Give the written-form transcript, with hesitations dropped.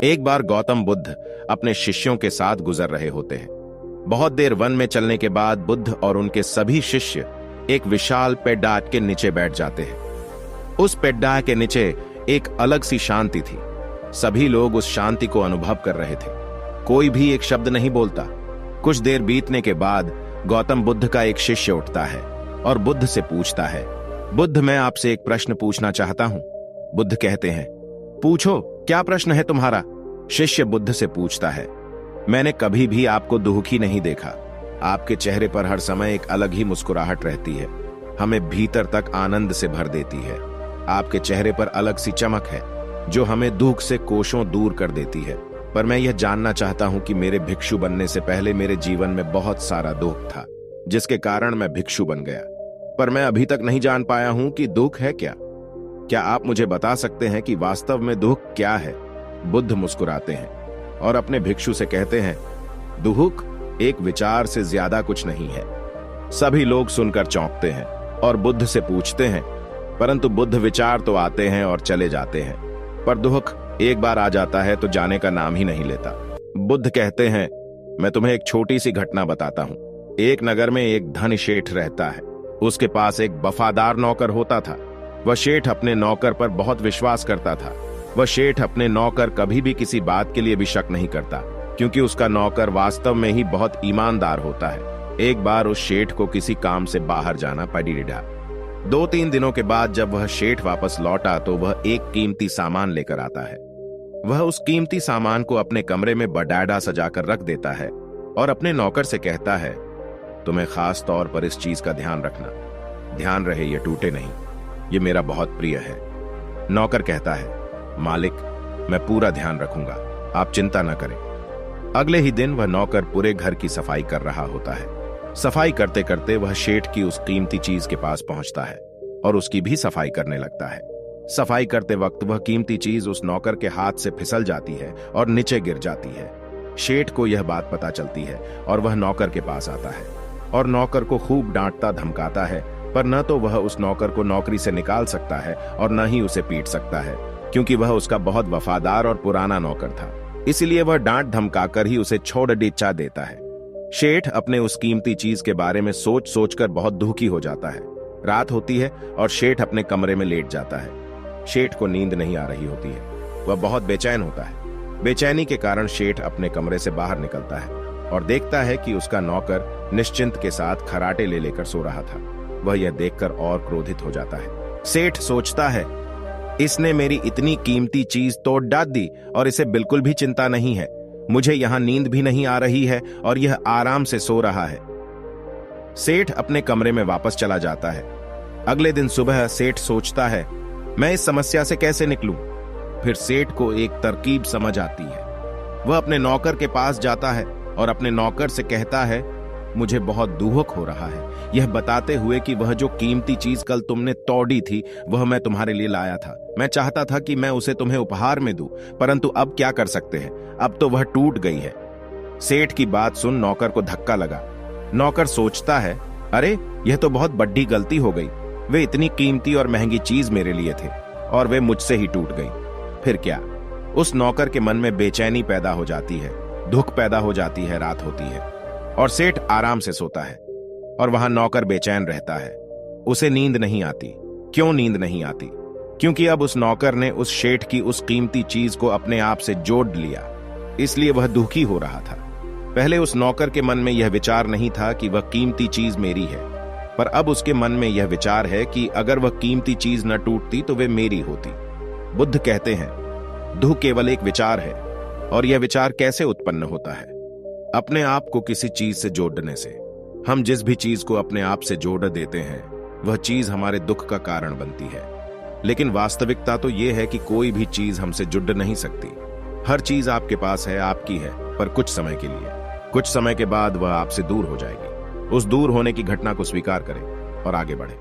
एक बार गौतम बुद्ध अपने शिष्यों के साथ गुजर रहे होते हैं। बहुत देर वन में चलने के बाद बुद्ध और उनके सभी शिष्य एक विशाल पेड़ के नीचे बैठ जाते हैं। उस पेड़ के नीचे एक अलग सी शांति थी। सभी लोग उस शांति को अनुभव कर रहे थे। कोई भी एक शब्द नहीं बोलता। कुछ देर बीतने के बाद गौतम बुद्ध का एक शिष्य उठता है और बुद्ध से पूछता है, बुद्ध, मैं आपसे एक प्रश्न पूछना चाहता हूं। बुद्ध कहते हैं, पूछो, क्या प्रश्न है तुम्हारा? शिष्य बुद्ध से पूछता है, मैंने कभी भी आपको दुखी नहीं देखा। आपके चेहरे पर हर समय एक अलग ही मुस्कुराहट रहती है, हमें भीतर तक आनंद से भर देती है। आपके चेहरे पर अलग सी चमक है जो हमें दुख से कोसों दूर कर देती है। पर मैं यह जानना चाहता हूं कि मेरे भिक्षु बनने से पहले मेरे जीवन में बहुत सारा दुख था, जिसके कारण मैं भिक्षु बन गया। पर मैं अभी तक नहीं जान पाया हूं कि दुख है क्या। क्या आप मुझे बता सकते हैं कि वास्तव में दुख क्या है? बुद्ध मुस्कुराते हैं और अपने भिक्षु से कहते हैं, दुख एक विचार से ज्यादा कुछ नहीं है। सभी लोग सुनकर चौंकते हैं और बुद्ध से पूछते हैं, परंतु बुद्ध, विचार तो आते हैं और चले जाते हैं, पर दुख एक बार आ जाता है तो जाने का नाम ही नहीं लेता। बुद्ध कहते हैं, मैं तुम्हें एक छोटी सी घटना बताता हूं। एक नगर में एक धनी शेठ रहता है। उसके पास एक वफादार नौकर होता था। वह शेठ अपने नौकर पर बहुत विश्वास करता था। वह शेठ अपने नौकर कभी भी किसी बात के लिए भी शक नहीं करता, क्योंकि उसका नौकर वास्तव में ही बहुत ईमानदार होता है। एक बार उस शेठ को किसी काम से बाहर जाना पड़ा। 2-3 दिनों के बाद जब वह शेठ वापस लौटा तो वह एक कीमती सामान लेकर आता है। वह उस कीमती सामान को अपने कमरे में बडाड़ा सजाकर रख देता है और अपने नौकर से कहता है, तुम्हें खास तौर पर इस चीज का ध्यान रखना। ध्यान रहे ये टूटे नहीं, ये मेरा बहुत प्रिय है। नौकर कहता है, मालिक, मैं पूरा ध्यान रखूंगा, आप चिंता न करें। अगले ही दिन वह नौकर पूरे घर की सफाई कर रहा होता है। सफाई करते करते वह शेठ की उस कीमती चीज के पास पहुंचता है और उसकी भी सफाई करने लगता है। सफाई करते वक्त वह कीमती चीज उस नौकर के हाथ से फिसल जाती है और नीचे गिर जाती है। शेठ को यह बात पता चलती है और वह नौकर के पास आता है और नौकर को खूब डांटता धमकाता है, पर न तो वह उस नौकर को नौकरी से निकाल सकता है और न ही उसे पीट सकता है, क्योंकि वह उसका बहुत वफादार और पुराना नौकर था। इसलिए वह डांट धमकाकर ही उसे छोड़ डिच्चा देता है। शेठ अपने उस कीमती चीज के बारे में सोच सोचकर बहुत दुखी हो जाता है। रात होती है और शेठ अपने कमरे में लेट जाता है। शेठ को नींद नहीं आ रही होती है। वह बहुत बेचैन होता है। बेचैनी के कारण शेठ अपने कमरे से बाहर निकलता है और देखता है कि उसका नौकर निश्चिंत के साथ खराटे ले लेकर सो रहा था। वह यह देखकर और क्रोधित हो जाता है। सेठ सोचता है, इसने मेरी इतनी कीमती चीज तोड़ डाल दी और इसे बिल्कुल भी चिंता नहीं है। मुझे यहां नींद भी नहीं आ रही है और यह आराम से सो रहा है। सेठ अपने कमरे में वापस चला जाता है। अगले दिन सुबह सेठ सोचता है, मैं इस समस्या से कैसे निकलूं? फिर सेठ को एक तरकीब समझ आती है। वह अपने नौकर के पास जाता है और अपने नौकर से कहता है, मुझे बहुत दुख हो रहा है, यह बताते हुए कि वह जो कीमती चीज कल तुमने तोड़ी थी वह मैं तुम्हारे लिए लाया था। मैं चाहता था कि मैं उसे तुम्हें उपहार में दूं, परंतु अब क्या कर सकते हैं, अब तो वह टूट गई है। सेठ की बात सुन नौकर को धक्का लगा। नौकर सोचता है, अरे यह तो बहुत बड़ी गलती हो गई। वे इतनी कीमती और महंगी चीज मेरे लिए थे और वे मुझसे ही टूट गई। फिर क्या? उस नौकर के मन में बेचैनी पैदा हो जाती है, दुख पैदा हो जाती है। रात होती है और सेठ आराम से सोता है और वहां नौकर बेचैन रहता है। उसे नींद नहीं आती। क्यों नींद नहीं आती? क्योंकि अब उस नौकर ने उस शेठ की उस कीमती चीज को अपने आप से जोड़ लिया, इसलिए वह दुखी हो रहा था। पहले उस नौकर के मन में यह विचार नहीं था कि वह कीमती चीज मेरी है, पर अब उसके मन में यह विचार है कि अगर वह कीमती चीज न टूटती तो वे मेरी होती। बुद्ध कहते हैं, दुख केवल एक विचार है। और यह विचार कैसे उत्पन्न होता है? अपने आप को किसी चीज से जोड़ने से। हम जिस भी चीज को अपने आप से जोड़ देते हैं वह चीज हमारे दुख का कारण बनती है। लेकिन वास्तविकता तो यह है कि कोई भी चीज हमसे जुड़ नहीं सकती। हर चीज आपके पास है, आपकी है, पर कुछ समय के लिए। कुछ समय के बाद वह आपसे दूर हो जाएगी। उस दूर होने की घटना को स्वीकार करें और आगे बढ़ें।